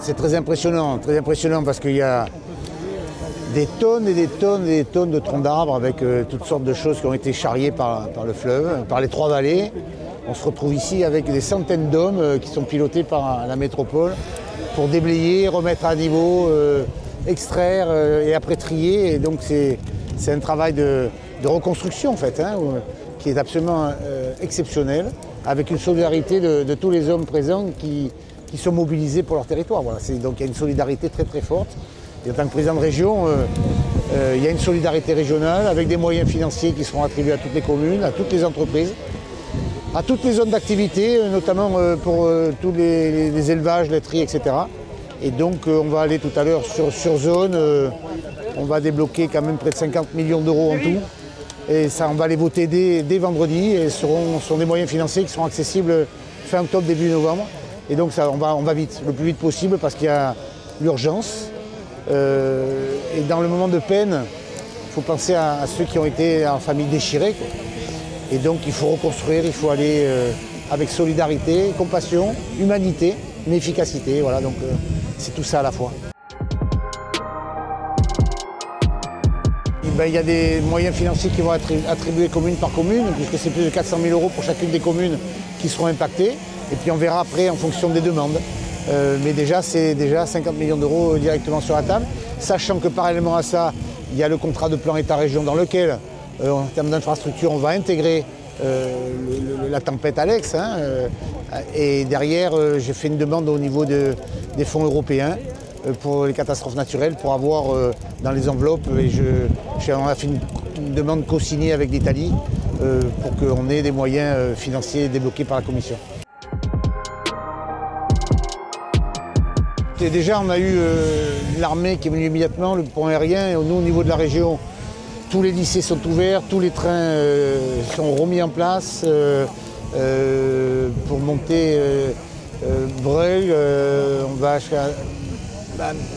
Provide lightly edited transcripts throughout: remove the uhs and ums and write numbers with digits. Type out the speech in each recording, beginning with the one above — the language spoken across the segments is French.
C'est très impressionnant parce qu'il y a des tonnes et des tonnes et des tonnes de troncs d'arbres avec toutes sortes de choses qui ont été charriées par le fleuve, par les trois vallées. On se retrouve ici avec des centaines d'hommes qui sont pilotés par la métropole pour déblayer, remettre à niveau, extraire et après trier. Et donc c'est un travail de reconstruction en fait, hein, qui est absolument exceptionnel, avec une solidarité de tous les hommes présents qui sont mobilisés pour leur territoire. Voilà. Donc il y a une solidarité très très forte. Et en tant que président de région, il y a une solidarité régionale avec des moyens financiers qui seront attribués à toutes les communes, à toutes les entreprises, à toutes les zones d'activité, notamment pour tous les élevages, laiteries, etc. Et donc on va aller tout à l'heure sur zone, on va débloquer quand même près de 50 millions d'euros en tout. Et ça, on va les voter dès vendredi et ce sont des moyens financiers qui seront accessibles fin octobre, début novembre. Et donc ça, on va vite, le plus vite possible parce qu'il y a l'urgence. Et dans le moment de peine, il faut penser à ceux qui ont été en famille déchirée, quoi. Et donc il faut reconstruire, il faut aller avec solidarité, compassion, humanité, mais efficacité. Voilà, donc c'est tout ça à la fois. Il y a des moyens financiers qui vont être attribués commune par commune, puisque c'est plus de 400 000 euros pour chacune des communes qui seront impactées. Et puis on verra après en fonction des demandes. Mais déjà, c'est déjà 50 millions d'euros directement sur la table, sachant que parallèlement à ça, il y a le contrat de plan État-région dans lequel, en termes d'infrastructure, on va intégrer la tempête Alex. Hein, et derrière, j'ai fait une demande au niveau des fonds européens pour les catastrophes naturelles, pour avoir dans les enveloppes, et on a fait une demande co-signée avec l'Italie pour qu'on ait des moyens financiers débloqués par la Commission. Et déjà, on a eu l'armée qui est venue immédiatement, le pont aérien, et nous, au niveau de la région, tous les lycées sont ouverts, tous les trains sont remis en place pour monter Breuil. On va jusqu'à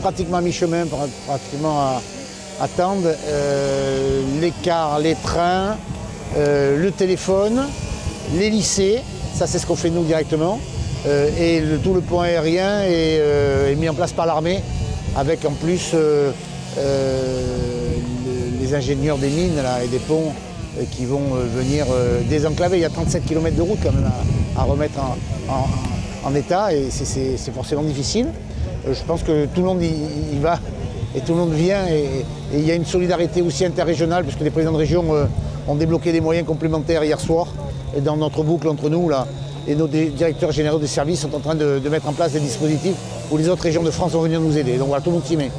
pratiquement à mi-chemin, pratiquement à Tende. Les cars, les trains, le téléphone, les lycées, ça c'est ce qu'on fait nous directement. Et tout le pont aérien est mis en place par l'armée, avec en plus les ingénieurs des mines là, et des ponts qui vont venir désenclaver. Il y a 37 km de route quand même à remettre en état, et c'est forcément difficile. Je pense que tout le monde y va et tout le monde vient, et il y a une solidarité aussi interrégionale, parce que les présidents de région ont débloqué des moyens complémentaires hier soir, et dans notre boucle entre nous là. Et nos directeurs généraux des services sont en train de mettre en place des dispositifs où les autres régions de France vont venir nous aider. Donc voilà, tout le monde s'y met.